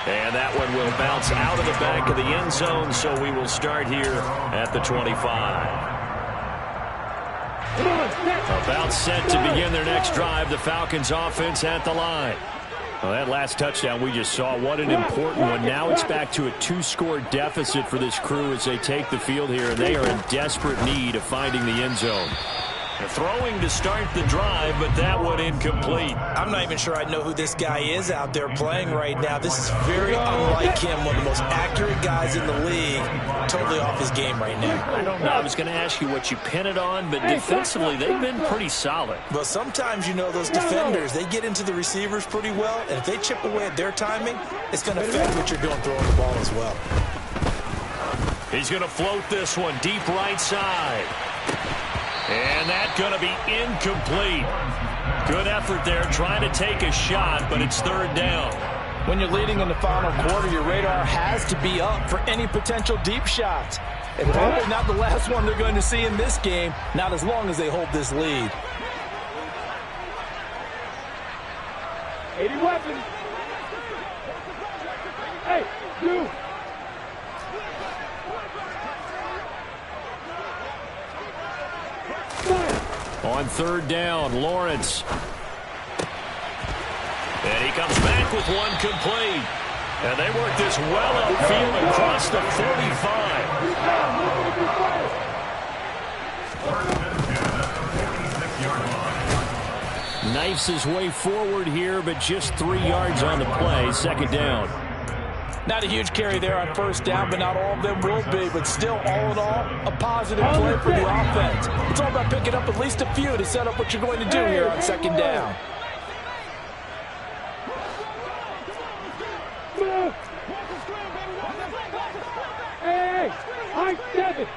[SPEAKER 1] And that one will bounce out of the back of the end zone, so we will start here at the 25. About set to begin their next drive. The Falcons offense at the line. Well, that last touchdown we just saw, what an important one. Now it's back to a 2-score deficit for this crew as they take the field here, and they are in desperate need of finding the end zone. They're throwing to start the drive, but that one incomplete.
[SPEAKER 3] I'm not even sure I know who this guy is out there playing right now. This is very unlike him, one of the most accurate guys in the league. Totally off his game right now.
[SPEAKER 1] I don't know. I was going to ask you what you pin it on, but defensively they've been pretty solid.
[SPEAKER 3] Well, sometimes, you know, those defenders, they get into the receivers pretty well, and if they chip away at their timing, it's going to affect what you're doing throwing the ball as well.
[SPEAKER 1] He's going to float this one deep right side. And that's going to be incomplete. Good effort there trying to take a shot, but it's 3rd down.
[SPEAKER 3] When you're leading in the final quarter, your radar has to be up for any potential deep shots. And probably not the last one they're going to see in this game, not as long as they hold this lead.
[SPEAKER 2] 80 weapons. Hey, you.
[SPEAKER 5] On 3rd down, Lawrence.
[SPEAKER 1] And he comes back with one complete. And they work this well upfield across the 45.
[SPEAKER 5] Knifes his way forward here, but just 3 yards on the play. 2nd down.
[SPEAKER 3] Not a huge carry there on 1st down, but not all of them will be. But still, all in all, a positive play for the offense. It's all about picking up at least a few to set up what you're going to do here on 2nd down.
[SPEAKER 2] Hey, I'm 7.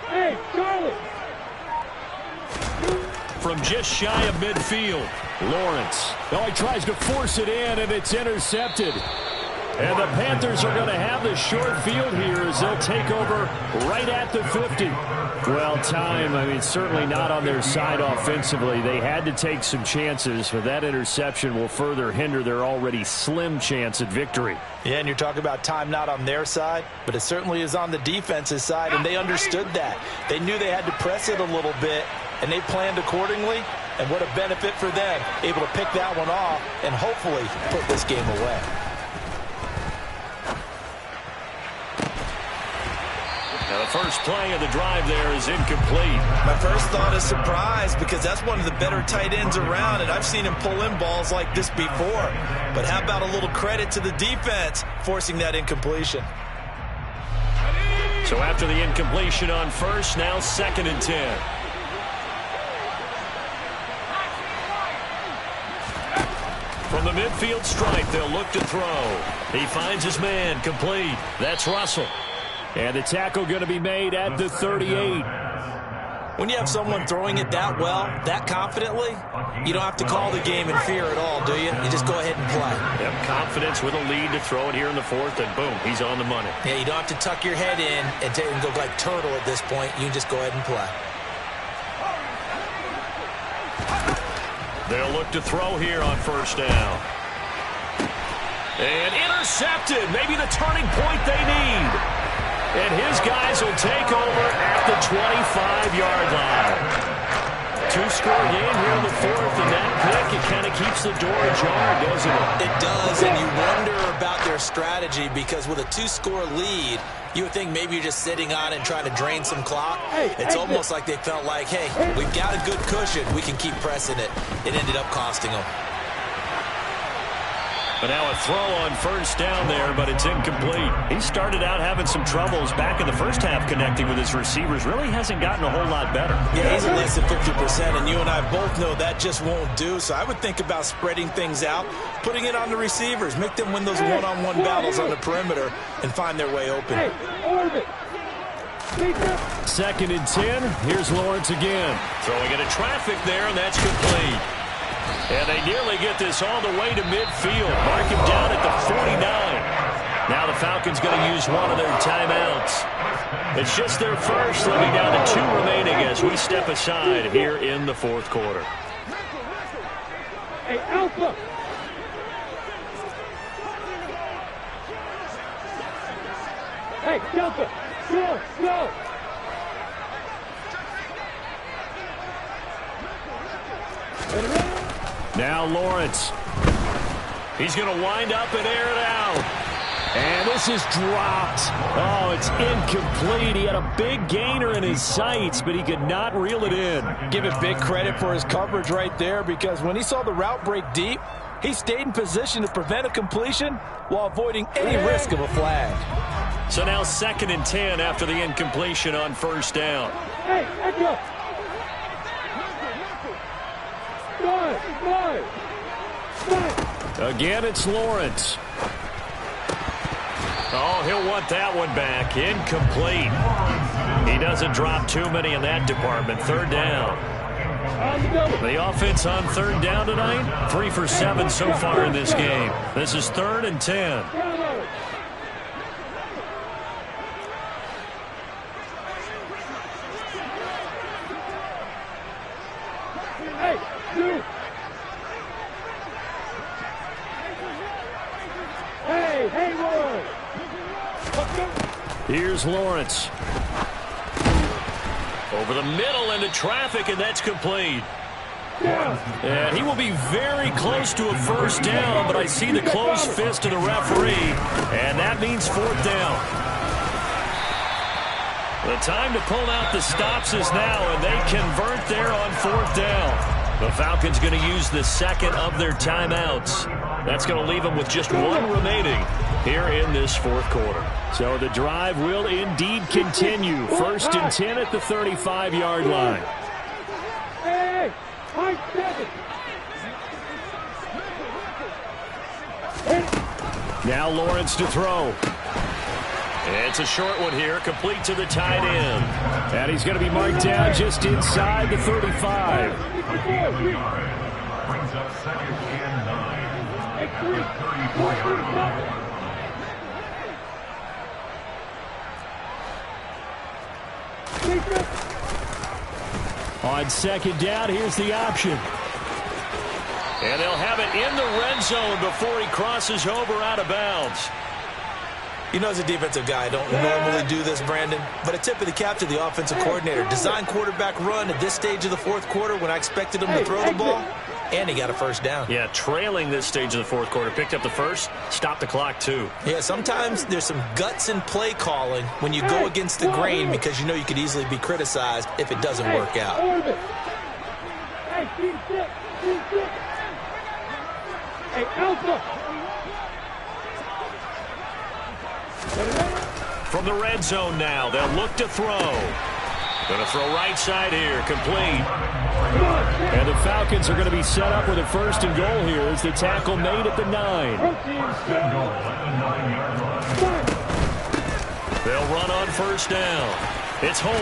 [SPEAKER 2] Hey, Charlie.
[SPEAKER 1] From just shy of midfield.
[SPEAKER 5] Lawrence. Oh, he tries to force it in, and it's intercepted. And the Panthers are going to have the short field here as they'll take over right at the 50. Well, time, I mean, certainly not on their side offensively. They had to take some chances, but that interception will further hinder their already slim chance at victory.
[SPEAKER 3] Yeah, and you're talking about time not on their side, but it certainly is on the defense's side, and they understood that. They knew they had to press it a little bit, and they planned accordingly, and what a benefit for them, able to pick that one off and hopefully put this game away.
[SPEAKER 1] Now the first play of the drive there is incomplete.
[SPEAKER 3] My first thought is surprise because that's one of the better tight ends around, and I've seen him pull in balls like this before. But how about a little credit to the defense forcing that incompletion?
[SPEAKER 1] So after the incompletion on first, now 2nd and 10. From the midfield stripe, they'll look to throw. He finds his man, complete. That's Russell.
[SPEAKER 5] And the tackle going to be made at the 38.
[SPEAKER 3] When you have someone throwing it that well, that confidently, you don't have to call the game in fear at all, do you? You just go ahead and play.
[SPEAKER 1] Yep, confidence with a lead to throw it here in the 4th, and boom, he's on the money.
[SPEAKER 3] Yeah, you don't have to tuck your head in and go like turtle at this point. You can just go ahead and play.
[SPEAKER 1] They'll look to throw here on first down. And intercepted. Maybe the turning point they need. And his guys will take over at the 25-yard line. Two-score game here in the 4th, and that pick, it kind of keeps the door ajar, doesn't it?
[SPEAKER 3] It does, and you wonder about their strategy because with a 2-score lead, you would think maybe you're just sitting on it and trying to drain some clock. It's almost like they felt like, hey, we've got a good cushion. We can keep pressing it. It ended up costing them.
[SPEAKER 1] But now a throw on first down there, but it's incomplete. He started out having some troubles back in the first half connecting with his receivers. Really hasn't gotten a whole lot better.
[SPEAKER 3] Yeah, he's at less than 50%, and you and I both know that just won't do. So I would think about spreading things out, putting it on the receivers, make them win those one-on-one battles on the perimeter and find their way open.
[SPEAKER 5] 2nd and 10. Here's Lawrence again.
[SPEAKER 1] Throwing into traffic there, and that's complete. And they nearly get this all the way to midfield. Mark him down at the 49. Now the Falcons going to use one of their timeouts. It's just their first. They'll be down to 2 remaining as we step aside here in the 4th quarter.
[SPEAKER 2] Hey, Alpha! Hey, Delta! Go!
[SPEAKER 5] Now Lawrence.
[SPEAKER 1] He's going to wind up and air it out.
[SPEAKER 5] And this is dropped. Oh, it's incomplete. He had a big gainer in his sights, but he could not reel it in.
[SPEAKER 3] Give it big credit for his coverage right there because when he saw the route break deep, he stayed in position to prevent a completion while avoiding any risk of a flag.
[SPEAKER 1] So now 2nd and 10 after the incompletion on first down.
[SPEAKER 2] Hey, Echo!
[SPEAKER 5] Again, it's Lawrence.
[SPEAKER 1] Oh, he'll want that one back. Incomplete. He doesn't drop too many in that department. 3rd down. The offense on 3rd down tonight, 3 for 7 so far in this game. This is 3rd and 10.
[SPEAKER 5] Here's Lawrence.
[SPEAKER 1] Over the middle into traffic, and that's complete.
[SPEAKER 5] And he will be very close to a first down, but I see the closed fist of the referee, and that means 4th down.
[SPEAKER 1] The time to pull out the stops is now, and they convert there on 4th down. The Falcons going to use the 2nd of their timeouts. That's going to leave them with just 1 remaining here in this 4th quarter.
[SPEAKER 5] So the drive will indeed continue. 1st and 10 at the 35-yard line.
[SPEAKER 2] Hey,
[SPEAKER 5] now Lawrence to throw.
[SPEAKER 1] It's a short one here, complete to the tight end.
[SPEAKER 5] And he's going to be marked down just inside the 35.
[SPEAKER 4] Brings up 2nd and 9. At the 34-yard line.
[SPEAKER 5] On 2nd down, here's the option.
[SPEAKER 1] And they'll have it in the red zone before he crosses over out of bounds.
[SPEAKER 3] You know, as a defensive guy, I don't normally do this, Brandon, but a tip of the cap to the offensive coordinator. Design quarterback run at this stage of the 4th quarter when I expected him to throw the ball. and he got a first down.
[SPEAKER 1] Yeah, trailing this stage of the fourth quarter. Picked up the first, stopped the clock too.
[SPEAKER 3] Yeah, sometimes there's some guts in play calling when you go against the grain because you know you could easily be criticized if it doesn't work out.
[SPEAKER 2] Hey, team six. Hey, Alpha.
[SPEAKER 1] From the red zone now, they'll look to throw. Going to throw right side here, complete.
[SPEAKER 5] And the Falcons are going to be set up with a first and goal here as the tackle made at the 9.
[SPEAKER 1] They'll run on first down. It's Holt,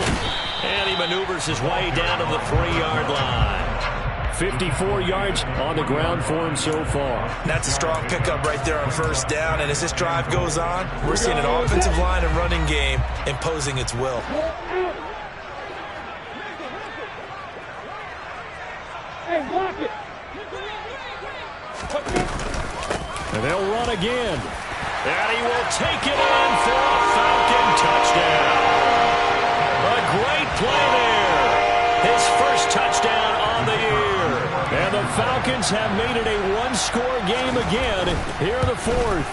[SPEAKER 1] and he maneuvers his way down to the 3-yard line.
[SPEAKER 5] 54 yards on the ground for him so far.
[SPEAKER 3] That's a strong pickup right there on first down, and as this drive goes on, we're seeing an offensive line and running game imposing its will.
[SPEAKER 2] Hey, block it.
[SPEAKER 5] And they'll run again.
[SPEAKER 1] And he will take it in for a Falcon touchdown. A great play there. His first touchdown on the year.
[SPEAKER 5] And the Falcons have made it a one-score game again here in the fourth.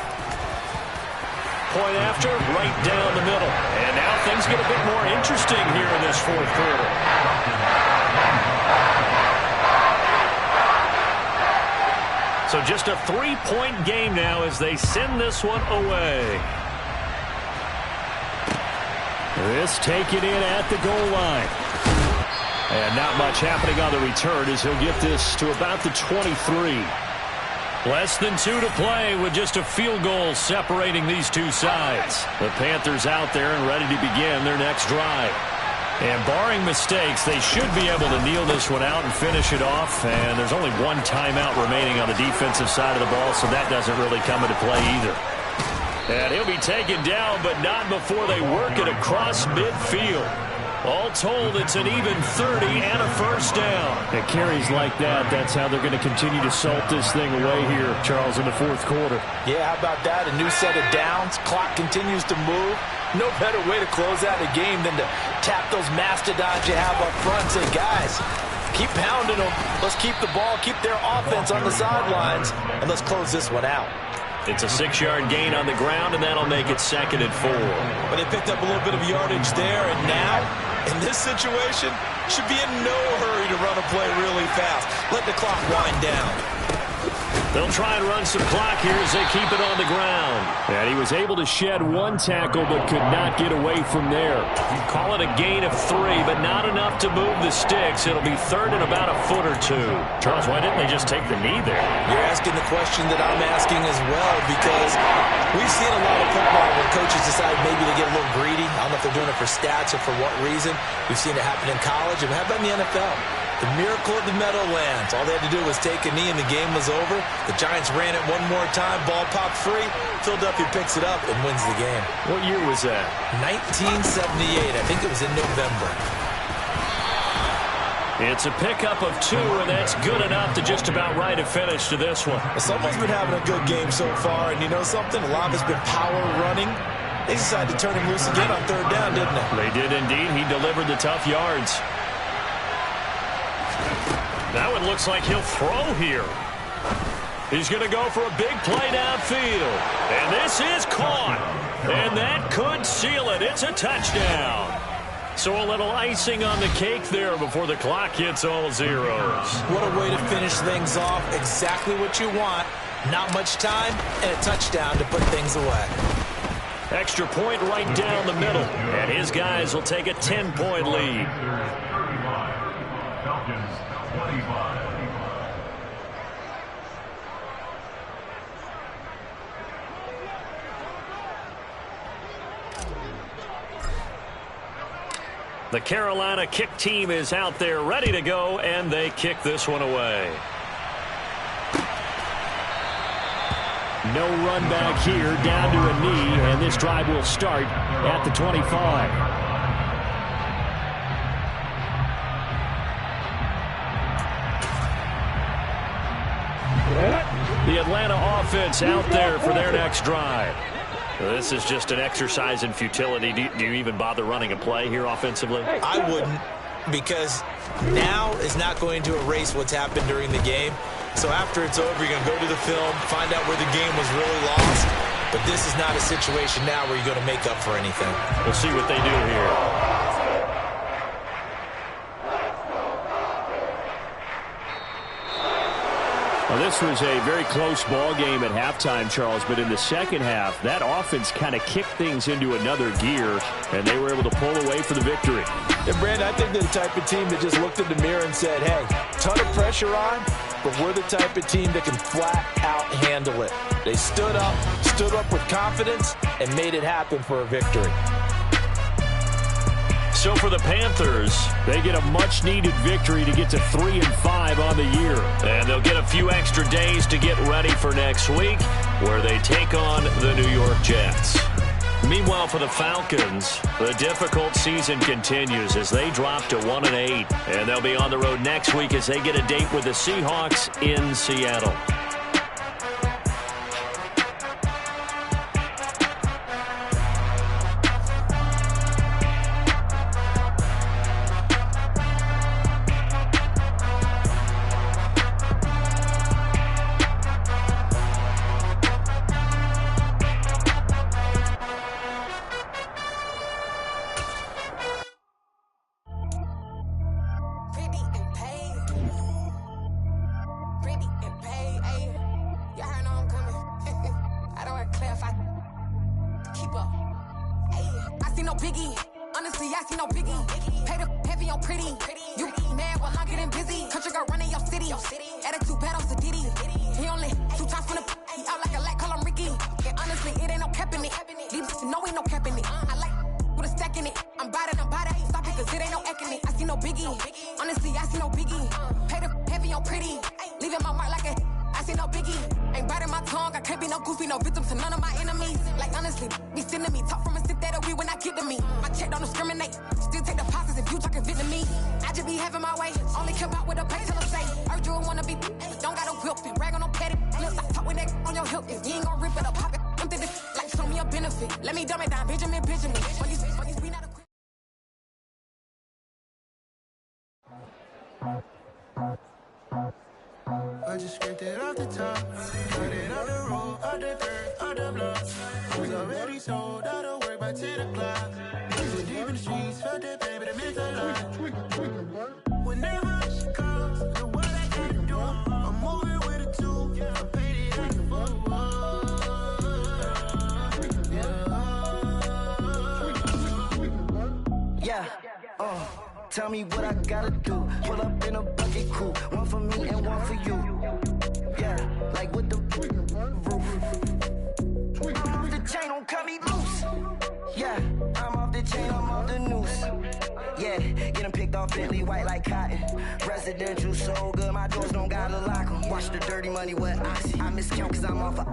[SPEAKER 1] Point after, right down the middle. And now things get a bit more interesting here in this fourth quarter. So just a 3-point game now as they send this one away.
[SPEAKER 5] This taken in at the goal line. And not much happening on the return as he'll get this to about the 23.
[SPEAKER 1] Less than 2 to play with just a field goal separating these two sides. The Panthers out there and ready to begin their next drive. And barring mistakes, they should be able to kneel this one out and finish it off. And there's only one timeout remaining on the defensive side of the ball, so that doesn't really come into play either. And he'll be taken down, but not before they work it across midfield. All told, it's an even 30 and a first down.
[SPEAKER 5] It carries like that. That's how they're going to continue to salt this thing away here, Charles, in the fourth quarter.
[SPEAKER 3] Yeah, how about that? A new set of downs. Clock continues to move. No better way to close out a game than to tap those mastodons you have up front. Say, guys, keep pounding them. Let's keep the ball, keep their offense on the sidelines, and let's close this one out.
[SPEAKER 1] It's a 6-yard gain on the ground, and that'll make it 2nd and 4.
[SPEAKER 3] But they picked up a little bit of yardage there, and now, in this situation, should be in no hurry to run a play really fast. Let the clock wind down.
[SPEAKER 1] They'll try and run some clock here as they keep it on the ground.
[SPEAKER 5] And he was able to shed one tackle but could not get away from there.
[SPEAKER 1] Call it a gain of 3, but not enough to move the sticks. It'll be 3rd and about a foot or 2. Charles, why didn't they just take the knee there?
[SPEAKER 3] You're asking the question that I'm asking as well, because we've seen a lot of football where coaches decide maybe to get a little greedy. I don't know if they're doing it for stats or for what reason. We've seen it happen in college. And how about in the NFL? The miracle of the Meadowlands. All they had to do was take a knee and the game was over. The Giants ran it one more time. Ball popped free. Philadelphia picks it up and wins the game.
[SPEAKER 1] What year was that?
[SPEAKER 3] 1978. I think it was in November.
[SPEAKER 1] It's a pickup of 2, and that's good enough to just about write a finish to this one.
[SPEAKER 3] Well, someone's been having a good game so far, and you know something? A lot of it's been power running. They decided to turn him loose again on 3rd down, didn't they?
[SPEAKER 1] They did indeed. He delivered the tough yards. Now it looks like he'll throw here. He's going to go for a big play downfield. And this is caught. And that could seal it. It's a touchdown. So a little icing on the cake there before the clock hits all zeros.
[SPEAKER 3] What a way to finish things off. Exactly what you want. Not much time and a touchdown to put things away.
[SPEAKER 1] Extra point right down the middle. And his guys will take a 10-point lead.
[SPEAKER 4] Falcons 25.
[SPEAKER 1] The Carolina kick team is out there ready to go, and they kick this one away.
[SPEAKER 5] No run back here, down to a knee, and this drive will start at the 25. The Atlanta offense out there for their next drive.
[SPEAKER 1] This is just an exercise in futility. Do you even bother running a play here offensively?
[SPEAKER 3] I wouldn't. because now is not going to erase what's happened during the game. So after it's over, you're going to go to the film, find out where the game was really lost. But this is not a situation now where you're going to make up for anything.
[SPEAKER 1] We'll see what they do here.
[SPEAKER 5] Well, this was a very close ball game at halftime, Charles, but in the second half, that offense kind of kicked things into another gear, and they were able to pull away for the victory.
[SPEAKER 3] And, Brandon, I think they're the type of team that just looked in the mirror and said, hey, ton of pressure on, but we're the type of team that can flat out handle it. They stood up with confidence, and made it happen for a victory.
[SPEAKER 1] So for the Panthers,
[SPEAKER 5] they get a much-needed victory to get to 3-5 on the year.
[SPEAKER 1] And they'll get a few extra days to get ready for next week, where they take on the New York Jets. Meanwhile, for the Falcons, the difficult season continues as they drop to 1-8. And they'll be on the road next week as they get a date with the Seahawks in Seattle.
[SPEAKER 6] I just scraped it off the top, got it on the road, on the dirt, on the block. I was already sold out of work by 10 o'clock. So deep in the streets, felt that pain, but it meant a lot. Whenever she calls, and what I gotta do, I'm moving with a two, I'm painted like a fool. Yeah, tell me what I gotta do. Pull up in a bucket crew, one for me and one for you. Yeah, like with the roof. I'm off the chain, don't cut me loose. Yeah, I'm off the chain, I'm off the noose. Yeah, getting picked off Bentley white like cotton. Residential so good, my doors don't gotta lock 'em. Watch the dirty money with oxy. I miscount cause I'm off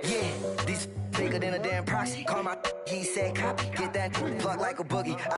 [SPEAKER 6] yeah, these bigger than a damn proxy. Call my he said copy. Get that plug like a boogie.